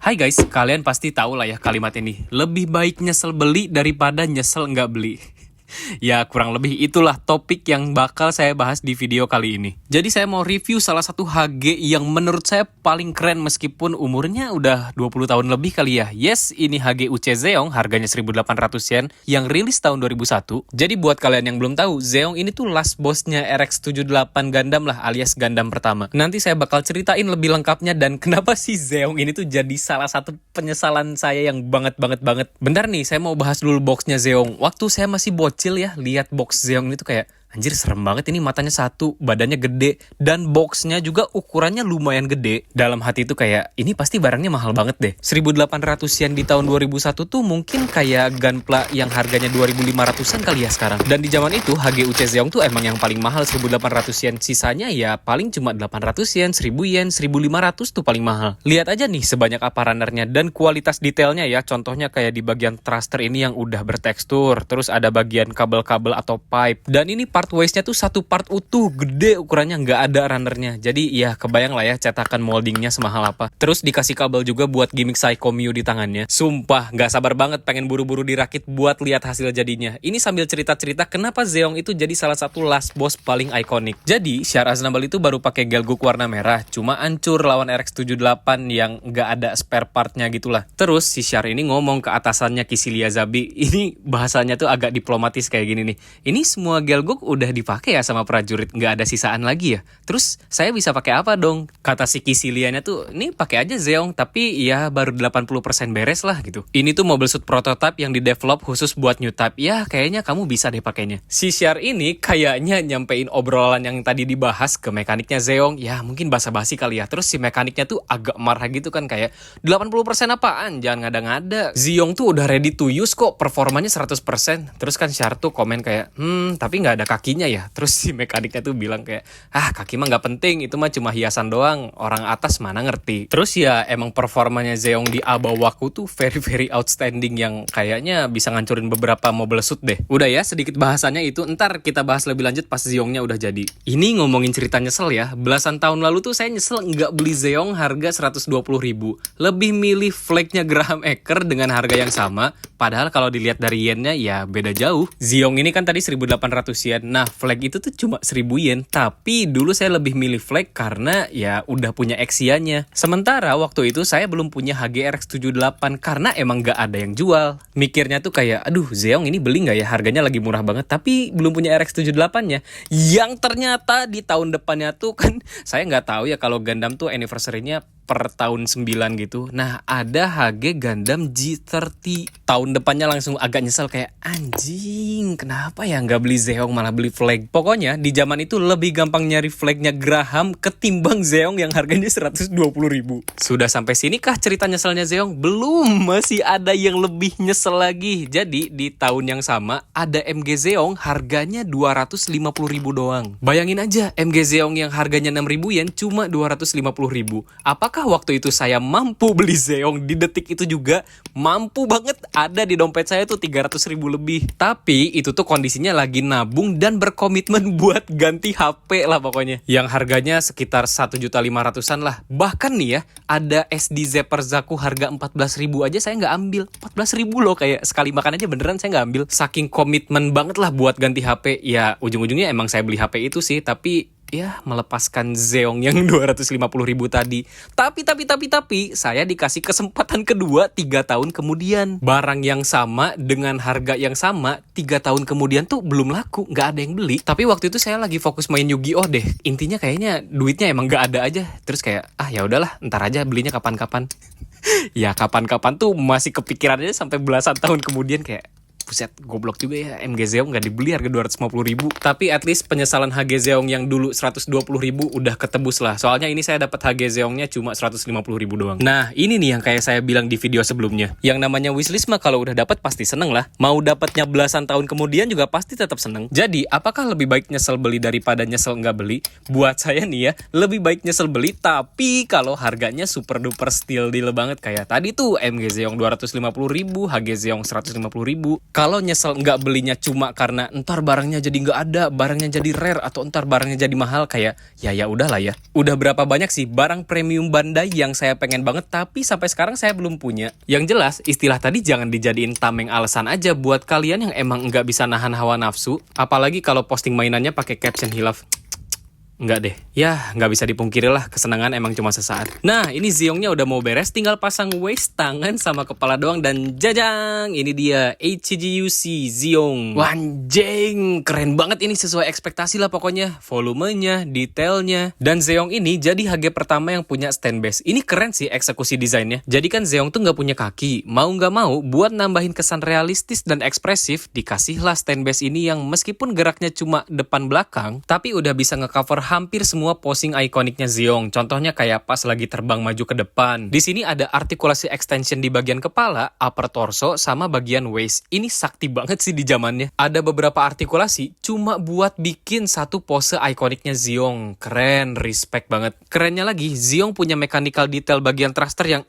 Hai guys, kalian pasti tahu lah ya kalimat ini. Lebih baik nyesel beli daripada nyesel nggak beli. Ya kurang lebih itulah topik yang bakal saya bahas di video kali ini. Jadi saya mau review salah satu HG yang menurut saya paling keren meskipun umurnya udah 20 tahun lebih kali ya. Yes, ini HG UC Zeong, harganya 1.800 yen yang rilis tahun 2001. Jadi buat kalian yang belum tahu, Zeong ini tuh last bossnya RX-78 Gundam lah, alias Gundam pertama. Nanti saya bakal ceritain lebih lengkapnya dan kenapa sih Zeong ini tuh jadi salah satu penyesalan saya yang banget. Bentar nih, saya mau bahas dulu boxnya Zeong. Waktu saya masih bocil ya, lihat box Zeong ini tuh kayak anjir serem banget, ini matanya satu, badannya gede, dan boxnya juga ukurannya lumayan gede. Dalam hati tuh kayak, ini pasti barangnya mahal banget deh. 1.800 yen di tahun 2001 tuh mungkin kayak Gunpla yang harganya 2.500-an kali ya sekarang. Dan di zaman itu, HG UC Zeong tuh emang yang paling mahal 1.800 yen. Sisanya ya paling cuma 800 yen, 1.000 yen, 1.500 tuh paling mahal. Lihat aja nih sebanyak apa runnernya dan kualitas detailnya ya. Contohnya kayak di bagian thruster ini yang udah bertekstur. Terus ada bagian kabel-kabel atau pipe. Dan ini part waist-nya tuh satu part utuh, gede ukurannya, nggak ada runnernya. Jadi ya kebayang lah ya cetakan moldingnya semahal apa. Terus dikasih kabel juga buat gimmick Psycho Mew di tangannya. Sumpah nggak sabar banget pengen buru-buru dirakit buat lihat hasil jadinya. Ini sambil cerita-cerita kenapa Zeong itu jadi salah satu last boss paling ikonik. Jadi Char Aznable itu baru pakai Gelgook warna merah, cuma hancur lawan RX-78 yang nggak ada spare partnya gitulah. Terus si Char ini ngomong ke atasannya Kycilia Zabi. Ini bahasanya tuh agak diplomatis kayak gini nih. Ini semua Gelgook udah dipakai ya sama prajurit, nggak ada sisaan lagi ya. Terus saya bisa pakai apa dong? Kata si Kycilianya tuh, ini pakai aja Zeong, tapi ya baru 80% beres lah gitu. Ini tuh mobile suit prototype yang di-develop khusus buat new type. Ya kayaknya kamu bisa deh pakainya. Si Char ini kayaknya nyampein obrolan yang tadi dibahas ke mekaniknya Zeong. Ya mungkin basa-basi kali ya. Terus si mekaniknya tuh agak marah gitu kan, kayak 80% apaan? Jangan ngada-ngada. Zeong tuh udah ready to use kok, performanya 100%. Terus kan Char tuh komen kayak, tapi nggak ada kakinya ya. Terus si mekaniknya tuh bilang kayak, kaki mah nggak penting, itu mah cuma hiasan doang, orang atas mana ngerti. Terus ya emang performanya Zeong di Abawaku tuh very outstanding yang kayaknya bisa ngancurin beberapa mobile suit deh. Udah ya sedikit bahasannya itu, ntar kita bahas lebih lanjut pas Zeongnya udah jadi. Ini ngomongin cerita nyesel ya, belasan tahun lalu tuh saya nyesel nggak beli Zeong harga 120.000. Lebih milih flagnya Graham Ecker dengan harga yang sama, padahal kalau dilihat dari yennya ya beda jauh. Zeong ini kan tadi 1.800 yen. Nah, flag itu tuh cuma 1.000 yen. Tapi dulu saya lebih milih flag karena ya udah punya Exia-nya. Sementara waktu itu saya belum punya HGRX78 karena emang gak ada yang jual. Mikirnya tuh kayak, aduh Zeong ini beli gak ya? Harganya lagi murah banget. Tapi belum punya RX78-nya. Yang ternyata di tahun depannya tuh kan saya nggak tahu ya kalau Gundam tuh anniversary-nya per tahun 9 gitu. Nah, ada HG Gundam G30. Tahun depannya langsung agak nyesel kayak, anjing, kenapa ya nggak beli Zeong malah beli flag. Pokoknya di zaman itu lebih gampang nyari flagnya Graham ketimbang Zeong yang harganya 120.000. Sudah sampai sini kah cerita nyeselnya Zeong? Belum, masih ada yang lebih nyesel lagi. Jadi di tahun yang sama ada MG Zeong harganya 250.000 doang. Bayangin aja, MG Zeong yang harganya 6.000 yen cuma 250.000. Apakah waktu itu saya mampu beli Zeong di detik itu juga? Mampu banget, ada di dompet saya tuh 300.000 lebih. Tapi itu tuh kondisinya lagi nabung dan berkomitmen buat ganti HP lah pokoknya. Yang harganya sekitar 1.500.000-an lah. Bahkan nih ya, ada SD Zapper Zaku harga 14.000 aja saya nggak ambil. 14.000 loh, kayak sekali makan aja beneran saya nggak ambil. Saking komitmen banget lah buat ganti HP. Ya ujung-ujungnya emang saya beli HP itu sih, tapi ya melepaskan Zeong yang 250.000 tadi. Tapi saya dikasih kesempatan kedua 3 tahun kemudian. Barang yang sama dengan harga yang sama 3 tahun kemudian tuh belum laku, nggak ada yang beli. Tapi waktu itu saya lagi fokus main Yu-Gi-Oh deh. Intinya kayaknya duitnya emang nggak ada aja. Terus kayak ya udahlah, ntar aja belinya kapan-kapan. Ya kapan-kapan tuh masih kepikiran aja sampai belasan tahun kemudian kayak, buset, goblok juga ya, MG Zeong nggak dibeli harga 250.000. Tapi at least penyesalan HG Zeong yang dulu 120.000 udah ketebus lah. Soalnya ini saya dapat HG Zeongnya cuma 150.000 doang. Nah, ini nih yang kayak saya bilang di video sebelumnya. Yang namanya wishlist mah kalau udah dapat pasti seneng lah. Mau dapatnya belasan tahun kemudian juga pasti tetap seneng. Jadi, apakah lebih baik nyesel beli daripada nyesel nggak beli? Buat saya nih ya, lebih baik nyesel beli, tapi kalau harganya super duper steal deal banget kayak tadi tuh MG Zeong 250.000, HG Zeong 150.000. Kalau nyesel nggak belinya cuma karena entar barangnya jadi nggak ada, barangnya jadi rare, atau entar barangnya jadi mahal, kayak ya udahlah ya. Udah berapa banyak sih barang premium Bandai yang saya pengen banget tapi sampai sekarang saya belum punya. Yang jelas istilah tadi jangan dijadiin tameng alasan aja buat kalian yang emang nggak bisa nahan hawa nafsu. Apalagi kalau posting mainannya pakai caption hilaf. Enggak deh, ya nggak bisa dipungkiri lah, kesenangan emang cuma sesaat. Nah, ini Zeongnya udah mau beres, tinggal pasang waist, tangan, sama kepala doang, dan jajang, ini dia HGUC Zeong. Wanjeng, keren banget ini, sesuai ekspektasi lah pokoknya. Volumenya, detailnya, dan Zeong ini jadi HG pertama yang punya stand base. Ini keren sih eksekusi desainnya. Jadi kan Zeong tuh nggak punya kaki, mau nggak mau buat nambahin kesan realistis dan ekspresif, dikasihlah stand base ini yang meskipun geraknya cuma depan belakang, tapi udah bisa ngecover hampir semua posing ikoniknya Zeong. Contohnya kayak pas lagi terbang maju ke depan. Di sini ada artikulasi extension di bagian kepala, upper torso, sama bagian waist. Ini sakti banget sih di zamannya. Ada beberapa artikulasi cuma buat bikin satu pose ikoniknya Zeong. Keren, respect banget. Kerennya lagi, Zeong punya mechanical detail bagian thruster yang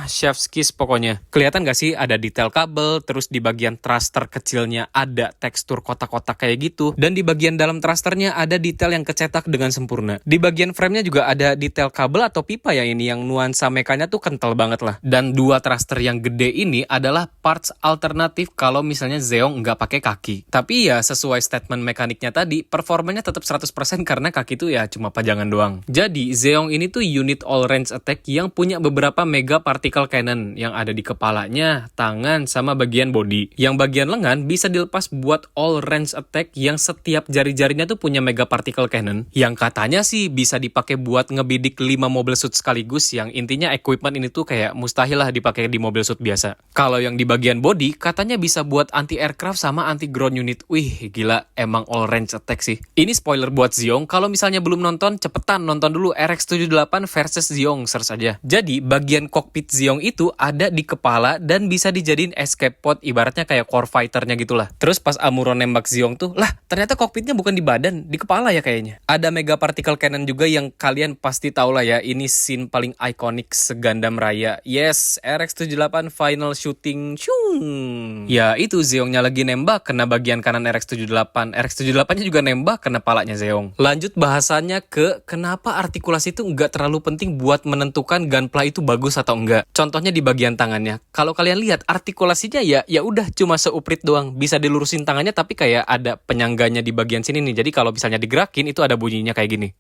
chef's kiss pokoknya. Kelihatan gak sih ada detail kabel, terus di bagian thruster kecilnya ada tekstur kotak-kotak kayak gitu, dan di bagian dalam thrusternya ada detail yang kecetak dengan sempurna. Di bagian framenya juga ada detail kabel atau pipa ya, ini yang nuansa mekanya tuh kental banget lah. Dan dua thruster yang gede ini adalah parts alternatif kalau misalnya Zeong nggak pakai kaki. Tapi ya sesuai statement mekaniknya tadi, performanya tetap 100% karena kaki tuh ya cuma pajangan doang. Jadi Zeong ini tuh unit all range attack yang punya beberapa mega particle cannon yang ada di kepalanya, tangan, sama bagian body. Yang bagian lengan bisa dilepas buat all range attack yang setiap jari-jarinya tuh punya mega particle cannon yang katanya sih bisa dipakai buat ngebidik 5 mobil suit sekaligus, yang intinya equipment ini tuh kayak mustahil lah dipakai di mobil suit biasa. Kalau yang di bagian body katanya bisa buat anti aircraft sama anti ground unit. Wih, gila, emang all range attack sih. Ini spoiler buat Zeong, kalau misalnya belum nonton, cepetan nonton dulu RX-78 versus Zeong, search aja. Jadi, bagian cockpit Zeong itu ada di kepala dan bisa dijadiin escape pod, ibaratnya kayak core fighter-nya gitulah. Terus pas Amuron nembak Zeong tuh, lah ternyata cockpitnya bukan di badan, di kepala ya kayaknya. Ada mega particle cannon juga yang kalian pasti tahu lah ya, ini scene paling ikonik segandam raya. Yes, RX-78 final shooting. Shung. Ya itu Zeongnya lagi nembak kena bagian kanan RX-78. RX-78-nya juga nembak kena palanya Zeong. Lanjut bahasannya ke kenapa artikulasi itu nggak terlalu penting buat menentukan gunpla itu bagus atau enggak. Contohnya di bagian tangannya. Kalau kalian lihat artikulasinya ya udah cuma seuprit doang. Bisa dilurusin tangannya tapi kayak ada penyangganya di bagian sini nih. Jadi kalau misalnya digerakin itu ada bunyinya kayak gini.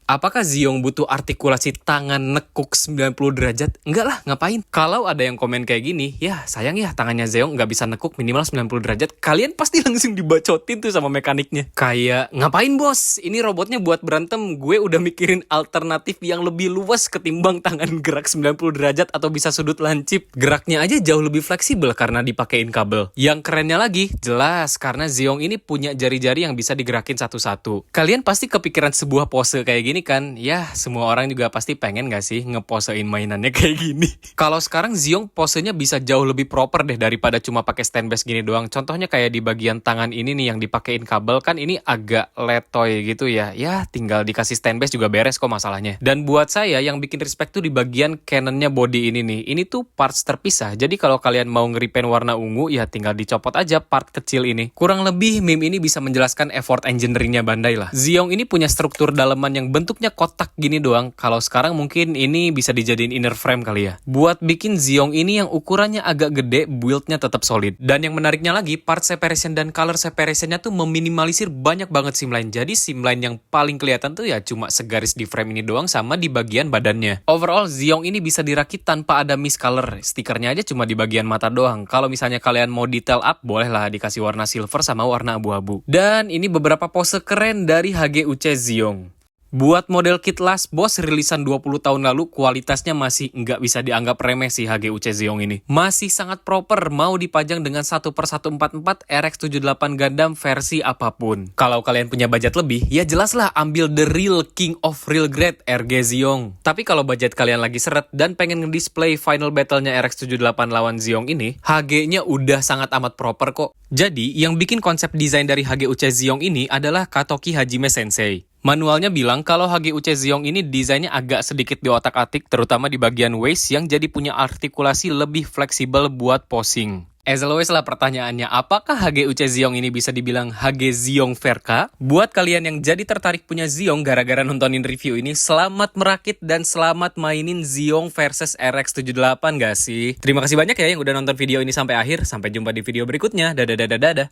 Apakah Zeong butuh artikulasi tangan nekuk 90 derajat? Enggak lah, ngapain? Kalau ada yang komen kayak gini, ya sayang ya tangannya Zeong nggak bisa nekuk minimal 90 derajat, kalian pasti langsung dibacotin tuh sama mekaniknya. Kayak, ngapain bos? Ini robotnya buat berantem, gue udah mikirin alternatif yang lebih luas ketimbang tangan gerak 90 derajat atau bisa sudut lancip. Geraknya aja jauh lebih fleksibel karena dipakein kabel. Yang kerennya lagi, jelas karena Zeong ini punya jari-jari yang bisa digerakin satu-satu. Kalian pasti kepikiran sebuah pose kayak gini kan, ya semua orang juga pasti pengen gak sih ngeposein mainannya kayak gini. Kalau sekarang Zeong posenya bisa jauh lebih proper deh daripada cuma pakai stand base gini doang. Contohnya kayak di bagian tangan ini nih yang dipakein kabel, kan ini agak letoy gitu ya. Ya tinggal dikasih stand base juga beres kok masalahnya. Dan buat saya yang bikin respect tuh di bagian cannonnya body ini nih. Ini tuh parts terpisah. Jadi kalau kalian mau nge-repaint warna ungu ya tinggal dicopot aja part kecil ini. Kurang lebih meme ini bisa menjelaskan effort engineeringnya Bandai lah. Zeong ini punya struktur daleman yang bentuknya kotak gini doang. Kalau sekarang mungkin ini bisa dijadiin inner frame kali ya. Buat bikin Zeong ini yang ukurannya agak gede, build-nya tetap solid. Dan yang menariknya lagi, part separation dan color separation-nya tuh meminimalisir banyak banget seamline. Jadi seamline yang paling kelihatan tuh ya cuma segaris di frame ini doang sama di bagian badannya. Overall, Zeong ini bisa dirakit tanpa ada miscolor. Stikernya aja cuma di bagian mata doang. Kalau misalnya kalian mau detail up, bolehlah dikasih warna silver sama warna abu-abu. Dan ini beberapa pose keren dari HGUC Zeong. Buat model kit last boss rilisan 20 tahun lalu, kualitasnya masih nggak bisa dianggap remeh sih HGUC Zeong ini. Masih sangat proper, mau dipajang dengan 1/144 RX-78 Gundam versi apapun. Kalau kalian punya budget lebih, ya jelaslah ambil the real king of real grade RG Zeong. Tapi kalau budget kalian lagi seret dan pengen ngedisplay final battle-nya RX-78 lawan Zeong ini, HG-nya udah sangat amat proper kok. Jadi, yang bikin konsep desain dari HGUC Zeong ini adalah Katoki Hajime Sensei. Manualnya bilang kalau HGUC Zeong ini desainnya agak sedikit diotak-atik, terutama di bagian waist yang jadi punya artikulasi lebih fleksibel buat posing. As always lah pertanyaannya, apakah HGUC Xiong ini bisa dibilang HG Xiong Verka? Buat kalian yang jadi tertarik punya Xiong gara-gara nontonin review ini, selamat merakit dan selamat mainin Xiong versus RX78 gak sih? Terima kasih banyak ya yang udah nonton video ini sampai akhir. Sampai jumpa di video berikutnya. Dadah.